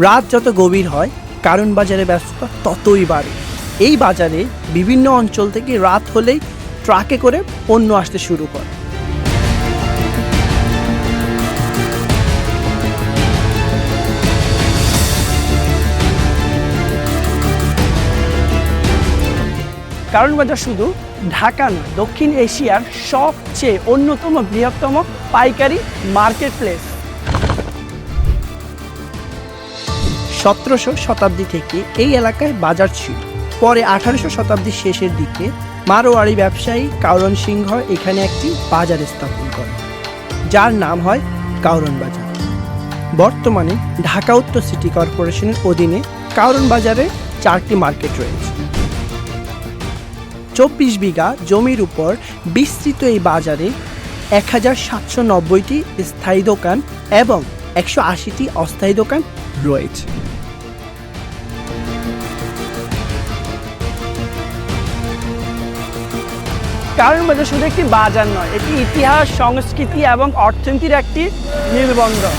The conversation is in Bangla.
রাত যত গভীর হয় কারণ বাজারে ব্যস্ততা ততই বাড়ে। এই বাজারে বিভিন্ন অঞ্চল থেকে রাত হলেই ট্রাকে করে পণ্য আসতে শুরু করে। কারণ বাজার শুধু ঢাকা নয়, দক্ষিণ এশিয়ার সবচেয়ে অন্যতম বৃহত্তম পাইকারি মার্কেট প্লেস। 1700 শতাব্দী থেকে এই এলাকায় বাজার ছিল। পরে 1800 শতাব্দীর শেষের দিকে মারোয়াড়ি ব্যবসায়ী কাউরন সিংহ এখানে একটি বাজার স্থাপন করে, যার নাম হয় কাউরন বাজার। বর্তমানে ঢাকা উত্তর সিটি কর্পোরেশনের অধীনে কাউরন বাজারে 4টি মার্কেট রয়েছে। 24 বিঘা জমির উপর বিস্তৃত এই বাজারে 1790টি স্থায়ী দোকান এবং 180টি অস্থায়ী দোকান রয়েছে। কারণ বাজার শুধু একটি বাজার নয়, এটি ইতিহাস, সংস্কৃতি এবং অর্থনীতির একটি মেলবন্ধন।